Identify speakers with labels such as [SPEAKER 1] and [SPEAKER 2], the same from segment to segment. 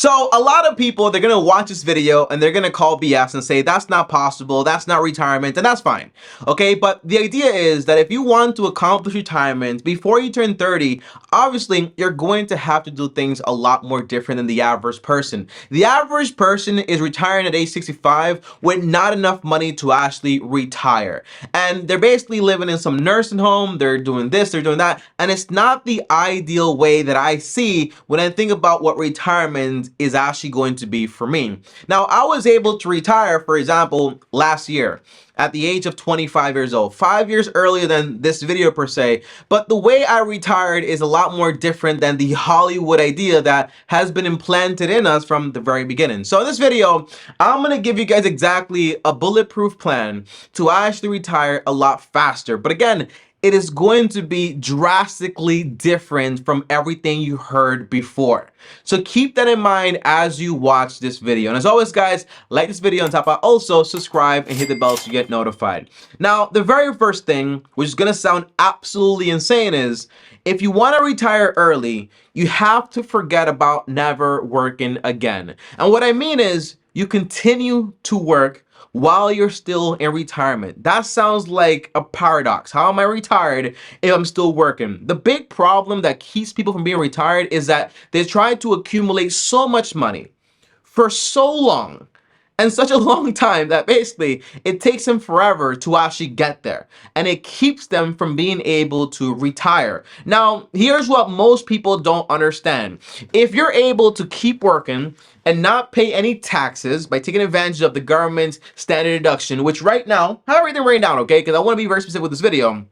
[SPEAKER 1] So a lot of people, they're going to watch this video and they're going to call BS and say that's not possible, that's not retirement, and that's fine. Okay, but the idea is that if you want to accomplish retirement before you turn 30, obviously you're going to have to do things a lot more different than the average person. The average person is retiring at age 65 with not enough money to actually retire. And they're basically living in some nursing home, they're doing this, they're doing that, and it's not the ideal way that I see when I think about what retirement is actually going to be for me. Now, I was able to retire, for example, last year at the age of 25 years old, 5 years earlier than this video per se, but the way I retired is a lot more different than the Hollywood idea that has been implanted in us from the very beginning. So in this video, I'm going to give you guys exactly a bulletproof plan to actually retire a lot faster. But again, it is going to be drastically different from everything you heard before. So keep that in mind as you watch this video. And as always, guys, like this video on top of also subscribe and hit the bell to get notified. Now, the very first thing, which is going to sound absolutely insane, is if you want to retire early, you have to forget about never working again. And what I mean is you continue to work while you're still in retirement. That sounds like a paradox. How am I retired if I'm still working? The big problem that keeps people from being retired is that they try to accumulate so much money for so long and such a long time that basically it takes them forever to actually get there, and it keeps them from being able to retire. Now, here's what most people don't understand. If you're able to keep working and not pay any taxes by taking advantage of the government's standard deduction, which right now, I have everything written down, okay, because I want to be very specific with this video.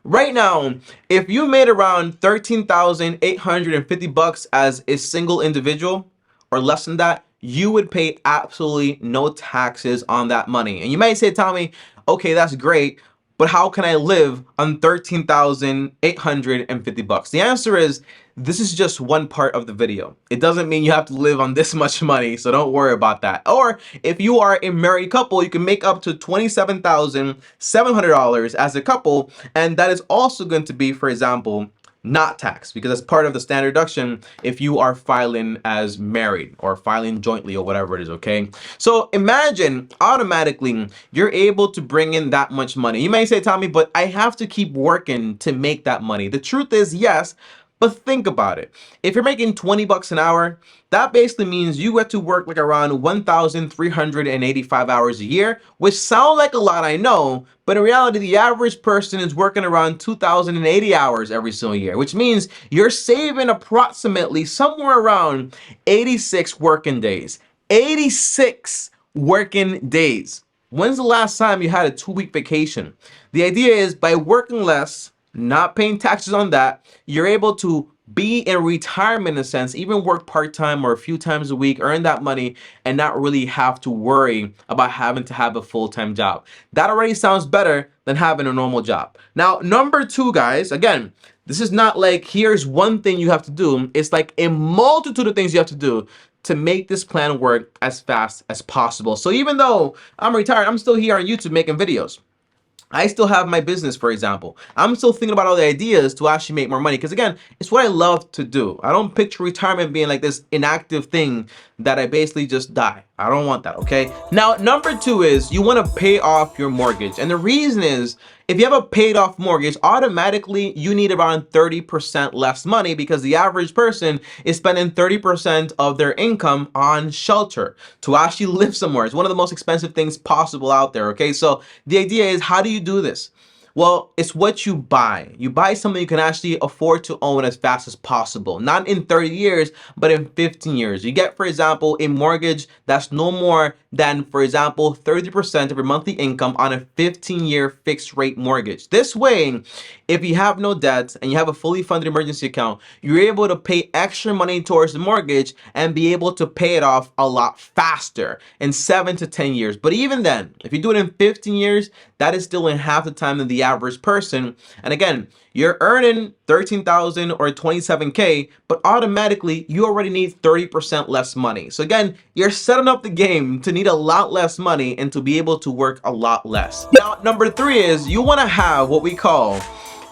[SPEAKER 1] Right now, if you made around 13,850 bucks as a single individual or less than that, you would pay absolutely no taxes on that money. And you might say, Tommy, okay, that's great, but how can I live on 13,850 bucks? The answer is, this is just one part of the video. It doesn't mean you have to live on this much money, so don't worry about that. Or if you are a married couple, you can make up to $27,700 as a couple, and that is also going to be, for example, not taxed, because that's part of the standard deduction if you are filing as married or filing jointly or whatever it is, okay? So imagine automatically you're able to bring in that much money. You may say, Tommy, but I have to keep working to make that money. The truth is, yes, but think about it. If you're making 20 bucks an hour, that basically means you get to work like around 1,385 hours a year, which sound like a lot, I know, but in reality, the average person is working around 2,080 hours every single year, which means you're saving approximately somewhere around 86 working days. 86 working days. When's the last time you had a 2-week vacation? The idea is by working less, not paying taxes on that, you're able to be in retirement in a sense, even work part-time or a few times a week, earn that money, and not really have to worry about having to have a full-time job. That already sounds better than having a normal job. Now, number two, guys, again, this is not like here's one thing you have to do. It's like a multitude of things you have to do to make this plan work as fast as possible. So even though I'm retired, I'm still here on YouTube making videos. I still have my business, for example. I'm still thinking about all the ideas to actually make more money, because again, it's what I love to do. I don't picture retirement being like this inactive thing that I basically just die. I don't want that, okay? Now, number two is you want to pay off your mortgage. And the reason is, if you have a paid off mortgage, automatically you need around 30% less money, because the average person is spending 30% of their income on shelter to actually live somewhere. It's one of the most expensive things possible out there, okay? So the idea is, how do you do this? Well, it's what you buy. You buy something you can actually afford to own as fast as possible. Not in 30 years, but in 15 years. You get, for example, a mortgage that's no more than, for example, 30% of your monthly income on a 15-year fixed rate mortgage. This way, if you have no debt and you have a fully funded emergency account, you're able to pay extra money towards the mortgage and be able to pay it off a lot faster in 7 to 10 years. But even then, if you do it in 15 years, that is still in half the time than the average person. And again, you're earning 13,000 or 27K, but automatically you already need 30% less money. So again, you're setting up the game to need a lot less money and to be able to work a lot less. Now, number three is you want to have what we call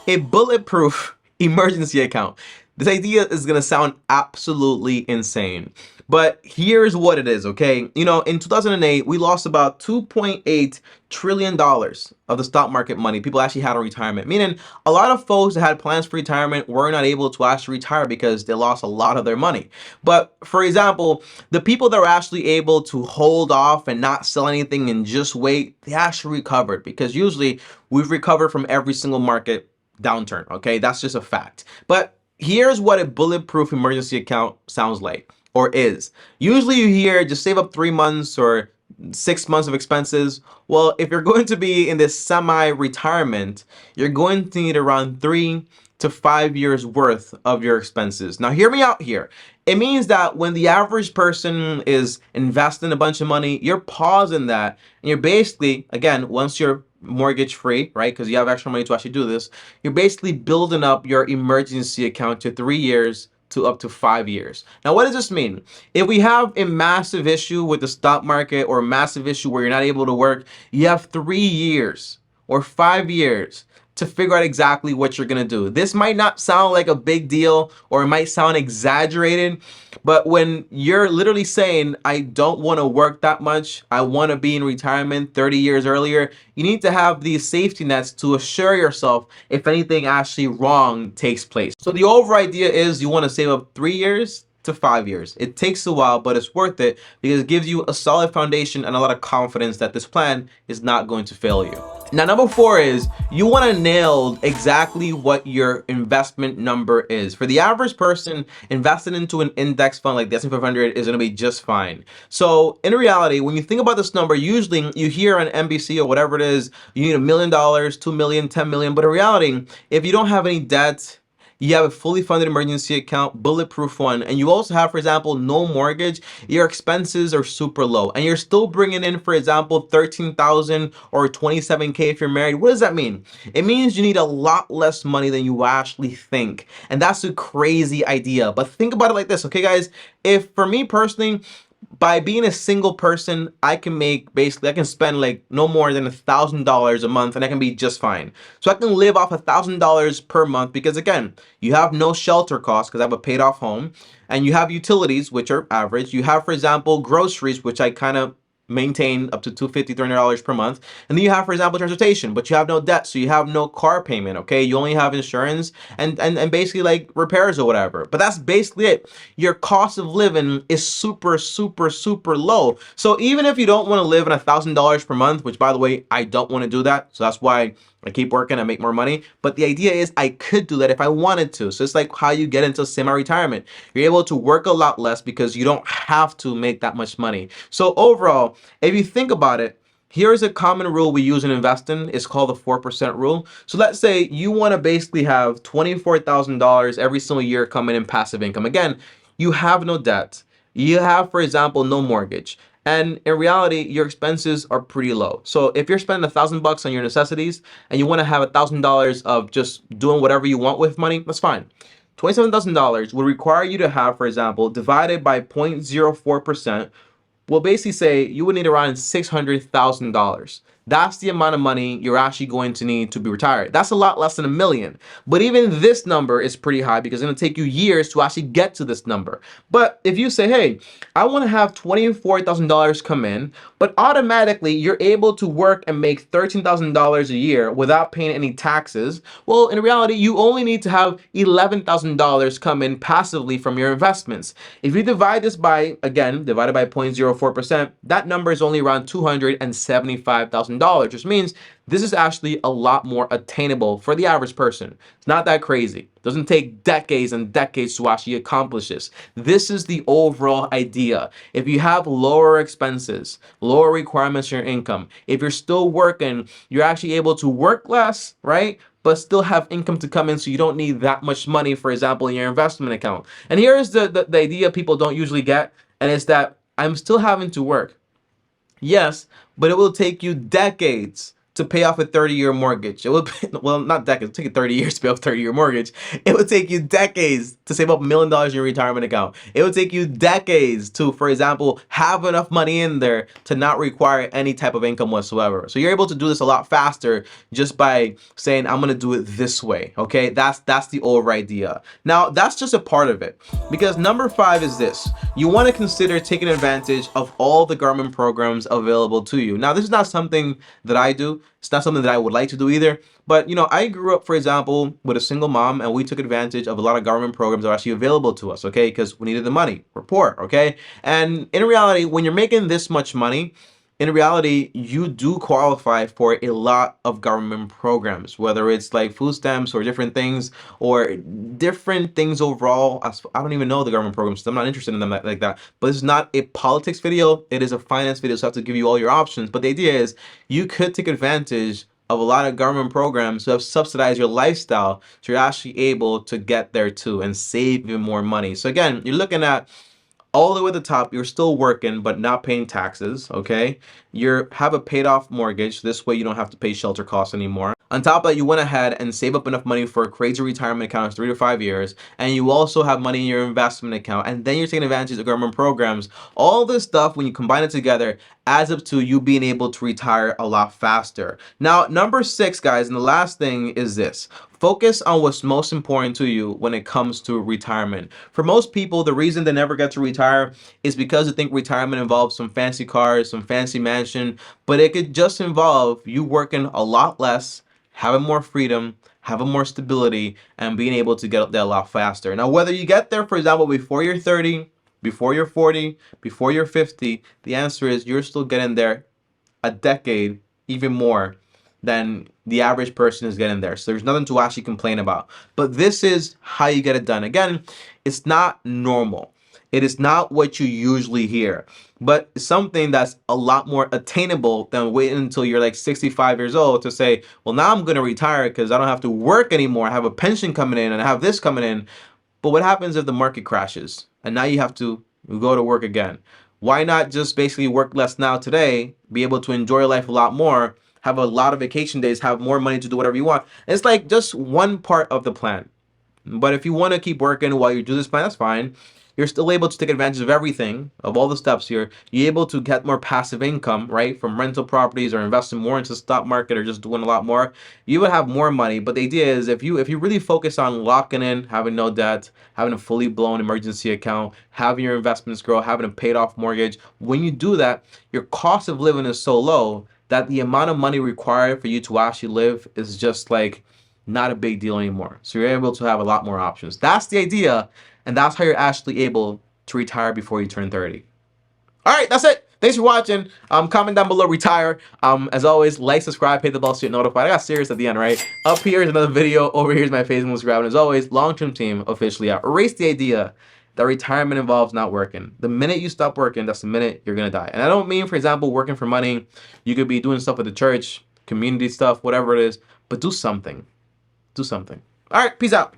[SPEAKER 1] a bulletproof emergency account. This idea is going to sound absolutely insane. But here's what it is, okay? You know, in 2008, we lost about $2.8 trillion of the stock market money people actually had on retirement, meaning a lot of folks that had plans for retirement were not able to actually retire because they lost a lot of their money. But for example, the people that were actually able to hold off and not sell anything and just wait, they actually recovered, because usually we've recovered from every single market downturn, okay? That's just a fact. But here's what a bulletproof emergency account sounds like, or is. Usually you hear just save up 3 months or 6 months of expenses. Well, if you're going to be in this semi-retirement, you're going to need around 3 to 5 years worth of your expenses. Now, hear me out here. It means that when the average person is investing a bunch of money, you're pausing that, and you're basically, again, once you're mortgage free, right? Because you have extra money to actually do this, you're basically building up your emergency account to 3 years to up to 5 years. Now, what does this mean? If we have a massive issue with the stock market or a massive issue where you're not able to work, you have 3 years or 5 years to figure out exactly what you're gonna do. This might not sound like a big deal, or it might sound exaggerated, but when you're literally saying, I don't wanna work that much, I wanna be in retirement 30 years earlier, you need to have these safety nets to assure yourself if anything actually wrong takes place. So the overall idea is you wanna save up 3 years to 5 years. It takes a while, but it's worth it because it gives you a solid foundation and a lot of confidence that this plan is not going to fail you. Now, number 4 is you want to nail exactly what your investment number is. For the average person, investing into an index fund like the S&P 500 is going to be just fine. So in reality, when you think about this number, usually you hear on NBC or whatever it is, you need $1 million, 2 million, 10 million. But in reality, if you don't have any debt, you have a fully funded emergency account, bulletproof one, and you also have, for example, no mortgage, your expenses are super low, and you're still bringing in, for example, 13,000 or 27K if you're married. What does that mean? It means you need a lot less money than you actually think, and that's a crazy idea. But think about it like this, okay, guys? If for me personally, by being a single person, I can make basically, I can spend like no more than $1,000 a month and I can be just fine. So I can live off $1,000 per month because, again, you have no shelter costs because I have a paid off home, and you have utilities, which are average. You have, for example, groceries, which I kind of maintain up to $250, $300 per month. And then you have, for example, transportation, but you have no debt, so you have no car payment, okay? You only have insurance and basically like repairs or whatever. But that's basically it. Your cost of living is super, super, super low. So even if you don't want to live on $1,000 per month, which by the way, I don't want to do that. So that's why I keep working, I make more money. But the idea is I could do that if I wanted to. So it's like how you get into semi-retirement. You're able to work a lot less because you don't have to make that much money. So overall, if you think about it, here's a common rule we use in investing. It's called the 4% rule. So let's say you want to basically have $24,000 every single year coming in passive income. Again, you have no debt. You have, for example, no mortgage. And in reality, your expenses are pretty low. So if you're spending $1,000 on your necessities and you want to have $1,000 of just doing whatever you want with money, that's fine. $27,000 would require you to have, for example, divided by 0.04%, will basically say you would need around $600,000. That's the amount of money you're actually going to need to be retired. That's a lot less than $1 million. But even this number is pretty high because it's going to take you years to actually get to this number. But if you say, hey, I want to have $24,000 come in, but automatically you're able to work and make $13,000 a year without paying any taxes, well, in reality, you only need to have $11,000 come in passively from your investments. If you divide this by, again, divided by 0.04%, that number is only around $275,000, which means this is actually a lot more attainable for the average person. It's not that crazy. It doesn't take decades and decades to actually accomplish this. This is the overall idea. If you have lower expenses, lower requirements in your income, if you're still working, you're actually able to work less, right? But still have income to come in, so you don't need that much money, for example, in your investment account. And here's the idea people don't usually get, and it's that I'm still having to work. Yes, but it will take you decades to pay off a 30-year mortgage. It would, well, not decades, it would take you 30 years to pay off a 30-year mortgage. It would take you decades to save up $1 million in your retirement account. It would take you decades to, for example, have enough money in there to not require any type of income whatsoever. So you're able to do this a lot faster just by saying, I'm gonna do it this way, okay? That's the over idea. Now, that's just a part of it, because number 5 is this. You wanna consider taking advantage of all the government programs available to you. Now, this is not something that I do. It's not something that I would like to do either. But, you know, I grew up, for example, with a single mom, and we took advantage of a lot of government programs that are actually available to us, okay? Because we needed the money. We're poor, okay? And in reality, when you're making this much money, in reality, you do qualify for a lot of government programs, whether it's like food stamps or different things overall. I don't even know the government programs, so I'm not interested in them like that. But it's not a politics video, it is a finance video, so I have to give you all your options. But the idea is you could take advantage of a lot of government programs to have subsidized your lifestyle, so you're actually able to get there too and save even more money. So again, you're looking at all the way at the top, you're still working but not paying taxes, okay? You have a paid off mortgage. This way you don't have to pay shelter costs anymore. On top of that, you went ahead and save up enough money for a crazy retirement account of 3 to 5 years, and you also have money in your investment account, and then you're taking advantage of government programs. All this stuff, when you combine it together, adds up to you being able to retire a lot faster. Now, number 6, guys, and the last thing is this. Focus on what's most important to you when it comes to retirement. For most people, the reason they never get to retire is because they think retirement involves some fancy cars, some fancy mansion, but it could just involve you working a lot less, having more freedom, having more stability, and being able to get up there a lot faster. Now, whether you get there, for example, before you're 30, before you're 40, before you're 50, the answer is you're still getting there a decade, even more than the average person is getting there. So there's nothing to actually complain about. But this is how you get it done. Again, it's not normal. It is not what you usually hear, but it's something that's a lot more attainable than waiting until you're like 65 years old to say, well, now I'm going to retire because I don't have to work anymore. I have a pension coming in and I have this coming in. But what happens if the market crashes and now you have to go to work again? Why not just basically work less now today, be able to enjoy life a lot more, have a lot of vacation days, have more money to do whatever you want? It's like just one part of the plan. But if you want to keep working while you do this plan, that's fine. You're still able to take advantage of everything, of all the steps here. You're able to get more passive income, right? From rental properties or investing more into the stock market or just doing a lot more. You would have more money. But the idea is if you really focus on locking in, having no debt, having a fully blown emergency account, having your investments grow, having a paid off mortgage, when you do that, your cost of living is so low that the amount of money required for you to actually live is just like not a big deal anymore. So you're able to have a lot more options. That's the idea, and that's how you're actually able to retire before you turn 30. All right, that's it. Thanks for watching. Comment down below, retire. As always, like, subscribe, hit the bell so you're notified. I got serious at the end, right? Up here is another video. Over here is my Facebook, Instagram. And as always, long-term team officially out. Erase the idea that retirement involves not working. The minute you stop working, that's the minute you're gonna die. And I don't mean, for example, working for money. You could be doing stuff with the church, community stuff, whatever it is, but do something. Do something. All right, peace out.